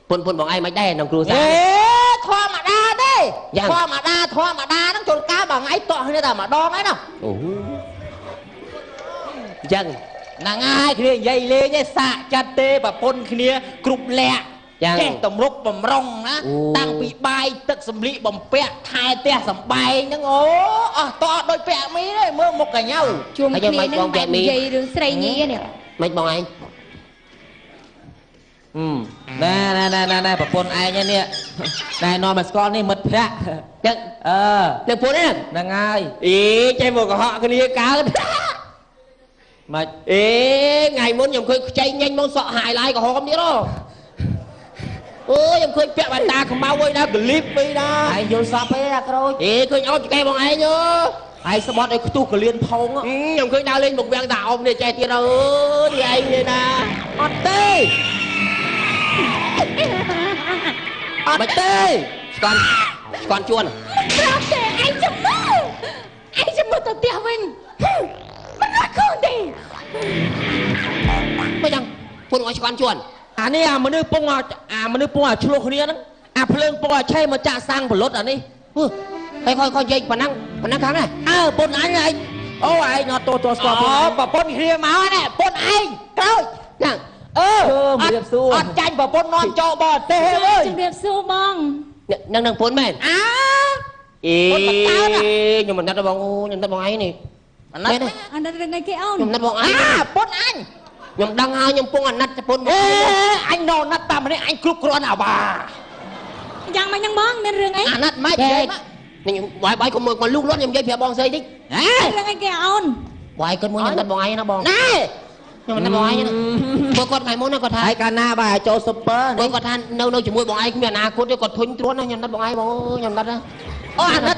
pun pun bọn ai mới đè nằm cừu sao thoa mà đa đi thoa mà đa nó chôn cá bằng ấy to như là mà đo ấy nào dân là ngay kia dây lê dây xạ chặt tê và pôn kia cục lẹ cái tầm rục bầm rong á đang bị bay tức sầm lị bầm pẹ thay te sầm bay những to đôi pẹ mí đấy mơ một cả nhau chuông kia nó bầm dây đường sấy nhí nè mấy bọn anh nè bà pôn ai nha nè này nó mà con này mật pẹ đừng pôn đấy là ngay ý chơi một của họ cái này cá mà ê ngày muốn nhầm khơi chạy nhanh muốn sợ hại lại của họ không biết đâu ôi nhầm khơi pẹ bàn ta không bao quay ra clip đi đó ai vô sập ấy ra rồi ê khơi nhau cái bọn ai nhớ ai sao bọn ấy tu cửa liên phong á nhầm khơi đào lên một viên đảo ông này chạy tiền đâu thì anh này nè ọt tê bạch tê con chuồn sao thế anh chấm mơ tao tiệt mìnhมันรักคนดีไม่ยังพูดว่าชวนชวนนี่มนุษย์ปงมนุษย์ปงชลคนนี้นั่งเพลิงปงใช่มาจ่าสร้างผลรถนี่ค่อยยิงปนั่งครั้งnàyปนanh này ô ai nóตัวสอบbàปนเฮียมาเนี่ยปนanh rồiนั่งอัดใจbàปนนอนโจบ่เต้เว้ยจุดเรียบสู้มองนั่งปนแม่nhưng mà nó bong ấy nè anh đã được ngay cái ông nhầm nát bọn anh pôn anh nhầm đăng ai nhầm pôn anh nát pôn anh nô nát ta mà đấy anh cướp con nào bàยังมันยังมองในเรื่องไอ้nát mấy vậyนี่bài con mồi mà lúc lót nhầm dây phía bong dây đi เรื่องไอ้แกเอาbài con mồi nhầm nát bọn ai nó bong nhầm nát bọn ai nó bữa con ngày muốn nó có thay cả na bà cho super bữa con than nâu chỉ mồi bọn ai cũng nhà nào cốt còn thốn trốn nó nhầm nát bọn ai bong nhầm nát đó anh nát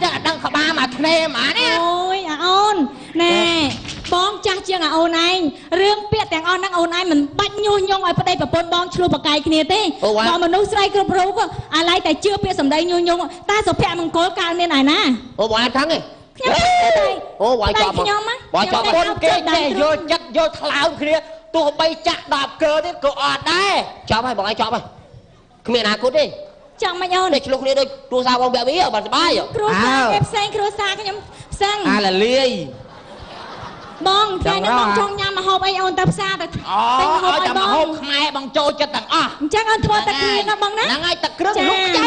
chắc đang khả ba mà thề mà nè ôi ôn nè bong chắc chưa à ôn anh riêng biếtแต่ง on นั่ง ôn anh mình bắt nhu nhung ai bắt đây phải pôn bong chlu bạcไก่គ្នាទេដល់មនុស្សស្រីគ្រប់រូបអាឡៃតែជឿពាក្យសម្ដីញូញងតាសុភមង្គលកាលមានឯណាអូបងអាថងឯងខ្ញុំអូបងចប់ខ្ញុំបងចប់ពន្ធគេចេះយកចិត្តយកថ្លើមគ្នាទោះបីចាក់10កើទៀតក៏អត់ដែរចប់ហើយបងឯងចប់ហើយគ្មានអនាគតទេចាំមិនអូនតែឆ្លុះគ្នាដូចគ្រួសារបងបែបនេះបានសុបាយគ្រួសារគេផ្សេងគ្រួសារខ្ញុំផ្សេងអាឡាលាយបងថ្ងៃនេះបងចង់ញ៉ាំម្ហូបអីអូនទៅផ្សារទៅទិញម្ហូបអីបងម្ហូបខ្មែរបងចូលចិត្តទាំងអស់អញ្ចឹងអូនធ្វើទឹកគ្រឿងណាបងណាហ្នឹងហើយទឹកគ្រឿងលុកចៃ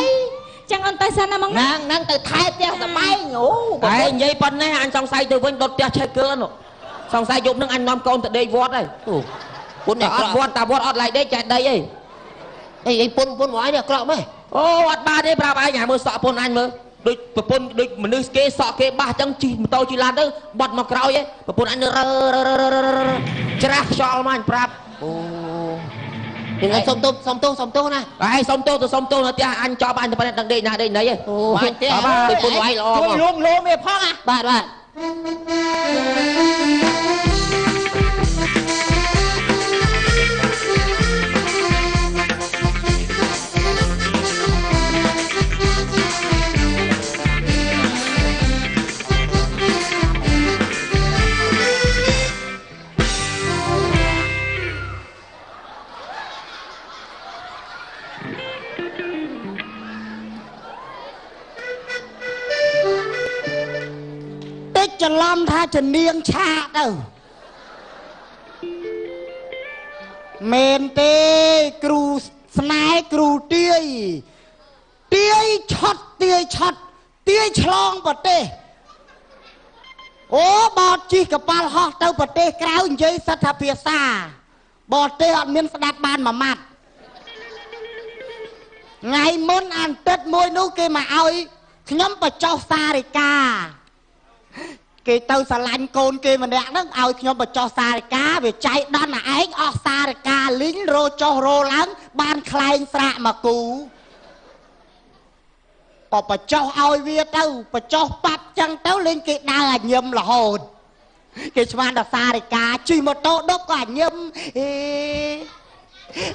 ចឹងអូនទៅសិនណាបងណាហ្នឹងទៅថែផ្ទះសបែងអូតែនិយាយប៉ុណ្ណេះអញសង្ស័យទៅវិញដុតផ្ទះឆេះកើនោះសង្ស័យយប់ហ្នឹងអញនាំកូនទៅដេកវត្តហើយពុនអត់វត្តតាវត្តអត់ឡៃដេកចែកដីអីអីពុនបងឯងនេះអាក្រក់ម៉េចអូអត់បានទេប្រាប់ឯងញ៉ាំមើលសក់ពុនអញមើលដូចប្រពន្ធដូចមនុស្សគេសក់គេបាសចឹងជិះម៉ូតូជិះឡានទៅបត់មកក្រោយឯងប្រពន្ធអញច្រាស់ខ្យល់មកអញប្រាប់អូខ្ញុំសុំទោសណាហើយសុំទោសទៅសុំទោសនៅផ្ទះអញចប់អញទៅប៉ុណ្ណេះដឹងដេកណាដេកណីឯងអូផ្ទះដូចពុនវាយល្អជួយលងលោមេផងបាទច្រឡំថាជំនាញឆាកទៅមែនទេគ្រូស្នេហ៍គ្រូទាយឆត់ទាយឆ្លងប្រទេសអូបោតជិះកប៉ាល់ហោះទៅប្រទេសក្រៅនិយាយសិទ្ធិភាសាបរទេសអត់មានស្ដាប់បានមួយម៉ាត់ថ្ងៃមុនអានទឹកមួយនោះគេមកឲ្យខ្ញុំបញ្ចុះសារិកាគេទៅស្រឡាញ់កូនគេម្នាក់ហ្នឹងឲ្យខ្ញុំបញ្ចុះសារិកាវាចៃដន្យឯងអស់សារិកាលីងរោចុះរោឡើងបានខ្លែងស្រាក់មកគូក៏បញ្ចុះឲ្យវាទៅបញ្ចុះប៉ាប់ចឹងទៅលេងគេដើរអាញឹមរហូតគេស្មានដល់សារិកាជិះម៉ូតូដប់ក៏អាញឹម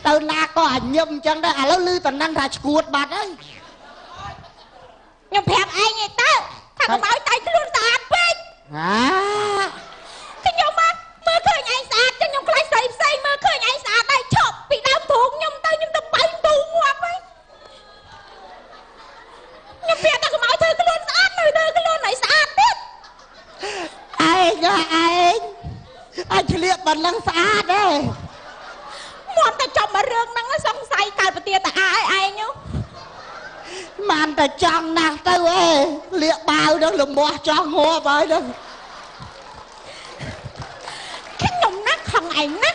ទៅណាក៏អាញឹមចឹងទៅឥឡូវឮតំណឹងថាឈួតបាត់ហើយខ្ញុំប្រាប់ឯងឯទៅថាកុំឲ្យតែខ្លួនស្អាតពេកខ្ញុំមកមើលឃើញឯងស្អាតចឹងខ្ញុំខ្លាចស្រីផ្សេងមើលឃើញឯងស្អាតដែរឈប់ពីដើមទ្រូងខ្ញុំទៅខ្ញុំទៅបែកទូង ប៉ុណ្ណឹងស្អាតទេមកតែចប់មករឿងហ្នឹងសង្ស័យកើតប្រទាតាឯងបានតែចង់ណាស់ទៅអេលាកបាវនឹងលំមាស់ចង់ងាប់ហើយហ្នឹងខ្ញុំណាស់ខំឯងណា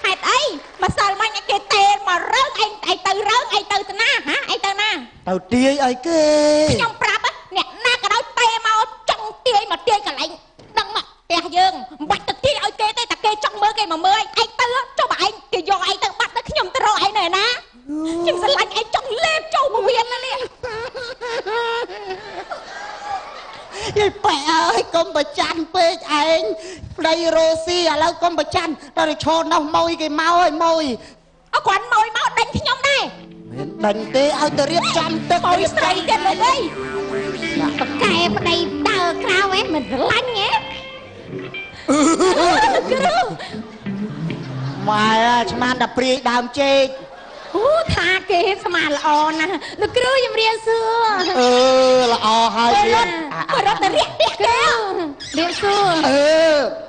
ហេតុអីម្សិលមិញគេទេមករើងឯងទៅរើងឯងទៅទៅណាហ៎ឯងទៅណាទៅទាយអីគេខ្ញុំប្រាប់អ្នកណាក៏ដោយទេមកចង់ទាយមកទាយកន្លែងដឹងមកផ្ទះយើងមិនបាច់ទៅទាយឲ្យគេទេតែគេចង់មើលគេមកមើលឯងទៅចុះបើឯងគេយកឯងទៅបាត់ទៅខ្ញុំទៅរកឯងនៅណាខ្ញុំស្រឡាញ់ឯងចង់លេបចូលមកវាណានេះយីប៉ែអើយកុំប្រច័ណ្ឌពេកឯងប្តីរស់ស៊ីឥឡូវកុំប្រច័ណ្ឌដល់ឈរនោះម៉ួយគេមកហើយម៉ួយអគាត់ម៉ួយមកដេញខ្ញុំដែរមិនដេញទេឲ្យទៅរៀបចំទឹកឲ្យស្រីទៀតលើអីបកែប្តីដើរក្រៅឯងមិនស្រឡាញ់ហ៎ម៉ែឆ្មានតែព្រាយដើមចេកថាគេស្មានល្អណាស់លោកគ្រូជំរាបសួរល្អហើយទៀតរត់ទៅរះផ្ទះគេរៀបសួរ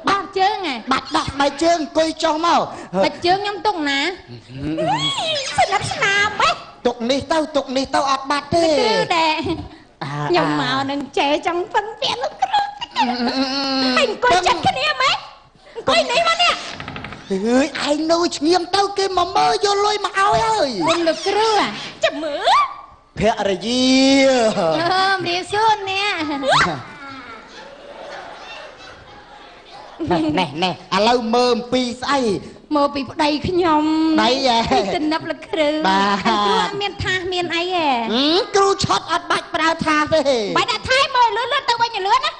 បាត់ជើងបាត់ដោះដៃជើងអង្គុយចុះមកបាត់ជើងខ្ញុំទុកណាស្និទ្ធស្នាមហ៎ទុកនេះទៅអត់បាត់ទេលោកគ្រូដែរខ្ញុំមកនឹងចេះចង់ពឹងពាក់លោកគ្រូអង្គុយចិត្តគ្នាម៉េចអង្គុយនេះមកនេះអើយឯងនៅឈ្ងៀមទៅគេមកមើលយកលុយមកឲ្យហើយគុំលោកគ្រូចាំមើលភរិយារៀបសួរនេះណែឥឡូវមើលអំពីស្អីមើលពីប្តីខ្ញុំដៃទំនប់លោកគ្រូគ្រូអត់មានថាសមានអីទេគ្រូឆត់អត់បាច់ប្រើថាសទេបាច់ដាក់ថែមើលលឿនទៅវិញលឿនណា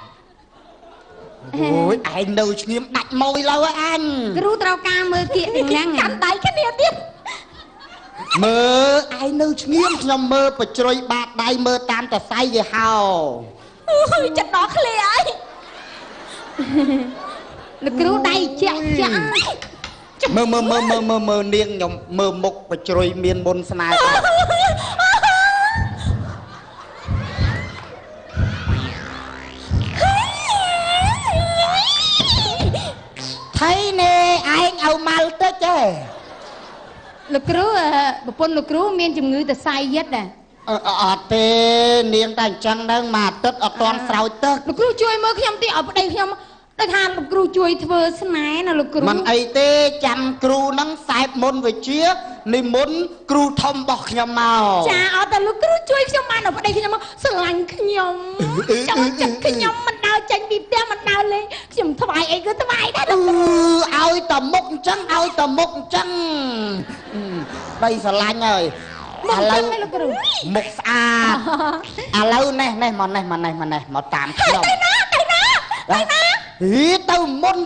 អូយឯងនៅឈ្ងៀមដាច់ម៉ួយឡើយអញគ្រូត្រូវការមើលគៀកហ្នឹងកាន់ដៃគ្នាទៀតមើលឯងនៅឈ្ងៀមខ្ញុំមើលបជ្រុយបាតដៃមើលតាមតសៃគេហៅអូយចិត្តដល់ឃ្លាអីលោកគ្រូដៃចាក់មើលនាងខ្ញុំមើលមុខបជ្រុយមានមុនស្នេហ៍ថៃនេះឯងឲ្យម៉ាល់តិចទេលោកគ្រូប្រពន្ធលោកគ្រូមានជំងឺសរសៃយឹតដែរអត់ទេនាងតែអញ្ចឹងហ្នឹងមួយអាទិត្យអត់ទាន់ស្រោចទឹកលោកគ្រូជួយមើលខ្ញុំទីឲ្យប្តីខ្ញុំដូចថាលោកគ្រូជួយធ្វើស្នេហ៍ណាលោកគ្រូមិនអីទេចាំគ្រូហ្នឹងសែបមុនវិជានិមន្តគ្រូធំរបស់ខ្ញុំមកចាអត់តែលោកគ្រូជួយខ្ញុំបានឲ្យប្តីខ្ញុំមកស្រឡាញ់ខ្ញុំចង់ចិត្តខ្ញុំមិនដើរចេញពីផ្ទះមិនដើរលេងខ្ញុំថ្វាយអីគឺថ្វាយដែរលោកគ្រូឲ្យតែមុខអញ្ចឹងបីស្រឡាញ់ហើយឥឡូវលោកគ្រូមុខស្អាតឥឡូវនេះមកតាមខ្ញុំទៅណាទៅមុន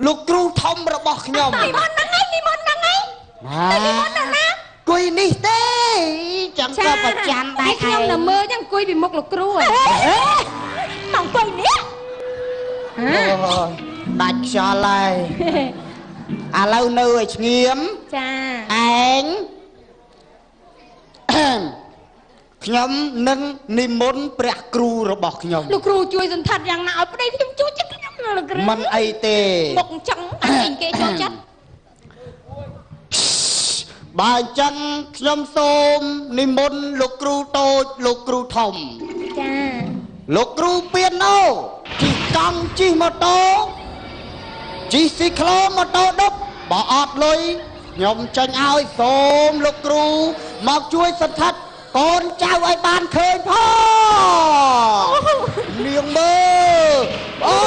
លោកគ្រូធំរបស់ខ្ញុំនិមន្តហ្នឹងហើយណាគួយនេះទេចាំក៏ប្រចាំដែរខ្ញុំនៅមើលចឹងគួយពីមុខលោកគ្រូហ្នឹងអង្គុយនេះដាច់ខ្យល់ហើយឥឡូវនៅឲ្យស្ងៀមចាឯងខ្ញុំនឹងនិមន្តព្រះគ្រូរបស់ខ្ញុំលោកគ្រូជួយសន្តាត់យ៉ាងណាឲ្យប្តីខ្ញុំជួយចិត្តខ្ញុំលោកគ្រូមិនអីទេមុខអញ្ចឹងអញគេចូលចិត្តបើអញ្ចឹងខ្ញុំសូមនិមន្តលោកគ្រូតូចលោកគ្រូធំចាលោកគ្រូពៀណូជិះកង់ជិះម៉ូតូជិះស៊ីក្លូម៉ូតូដប់បើអត់លុយខ្ញុំចេញឲ្យសូមលោកគ្រូមកជួយសន្តាត់កូនចៅឲ្យបានឃើញផងនាងមើលអូ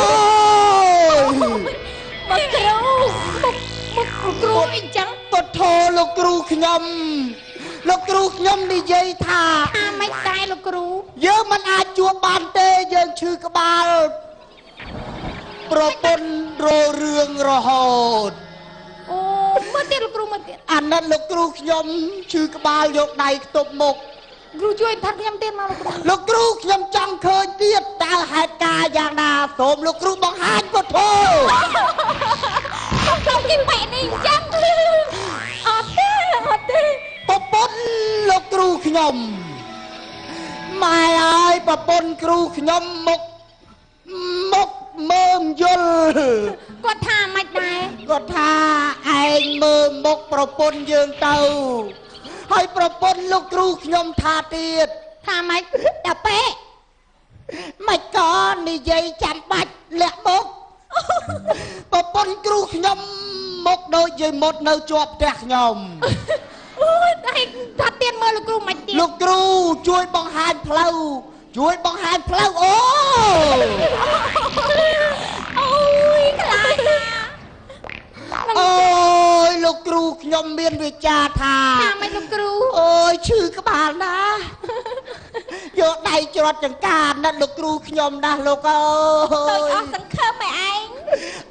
យមកគ្រូអញ្ចឹងពុទ្ធោលោកគ្រូខ្ញុំនិយាយថាមិនដែរលោកគ្រូយើងមិនអាចជួបបានទេយើងឈឺក្បាលប្រពន្ធររឿងរហូតអូមើលទៀតលោកគ្រូមើលទៀតអាណិតលោកគ្រូខ្ញុំឈឺក្បាលយកដៃខ្ទប់មុខគ្រូជួយថាខ្ញុំទៀតមកលោកគ្រូខ្ញុំចង់ឃើញទៀតតើហេតុការយ៉ាងណាសូមលោកគ្រូបង្ហាញពុទ្ធោខ្ញុំគេបែកនេះអញ្ចឹងអត់ទេប្រពន្ធលោកគ្រូខ្ញុំម៉ែអើយប្រពន្ធគ្រូខ្ញុំមុខមើមយល់ គាត់ថាមិនដែរ គាត់ថាឯងមើលមុខប្រពន្ធយើងទៅហើយប្រពន្ធលោកគ្រូខ្ញុំថាទៀតថាម៉េចតាពេមិនក៏និយាយចាំបាច់លាក់មុខប្រពន្ធគ្រូខ្ញុំមុខដូចយាយមុតនៅជាប់ផ្ទះខ្ញុំអូយតែថាទៀតមើលលោកគ្រូមិនទៀតលោកគ្រូជួយបង្ហាញផ្លូវអូយខ្លាំងណាស់អូយលោកគ្រូខ្ញុំមានវិចារថាម៉េចលោកគ្រូអូយឈឺក្បាលណាយកដៃច្រត់ចង្កាណាស់លោកគ្រូខ្ញុំណាស់លោកអើយអស់សង្ឃឹមឯង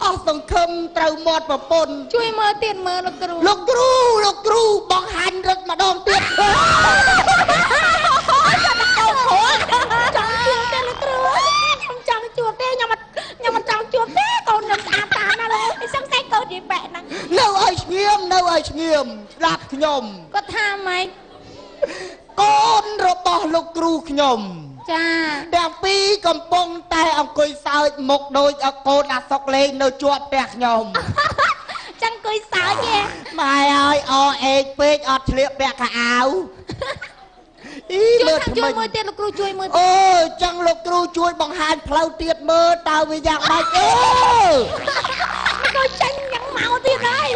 អស់សង្ឃឹមត្រូវមាត់ប្រពន្ធជួយមើលទៀតមើលលោកគ្រូលោកគ្រូបង្ហាញរឹកម្ដងទៀតចង់ជួបទេខ្ញុំមិនចង់ជួបទេកូនខ្ញុំស្អាតតាណាស់លោកសង្ស័យកូនយាយបែកហ្នឹងនៅឲ្យស្ងៀមស្ដាប់ខ្ញុំគាត់ថាម៉េចកូនរបស់លោកគ្រូខ្ញុំចាទាំងពីរកំពុងតែអង្គុយសើចមុខដូចកូនអាសុកលេងនៅជាប់ផ្ទះខ្ញុំចឹងអង្គុយសើចទេម៉ែអើយអអេកពេកអត់ឆ្លៀកពាក់ខោអាវជួយមើលទៀតលោកគ្រូជួយមើលអូចឹងលោកគ្រូជួយបង្ហាញផ្លូវទៀតមើលតើវាយ៉ាងម៉េចគាត់ចាញ់យ៉ាងមកទៀតហើយ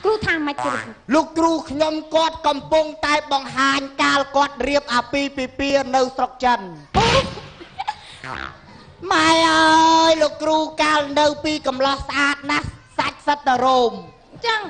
គ្រូថាម៉េចគ្រូលោកគ្រូខ្ញុំគាត់កំពុងតែបង្ហាញកាលគាត់រៀបអាពាហ៍ពិពាហ៍នៅស្រុកចិនម៉ែអើយលោកគ្រូកាលនៅពីកំឡោះស្អាតណាស់សាច់សិតតរោមចឹង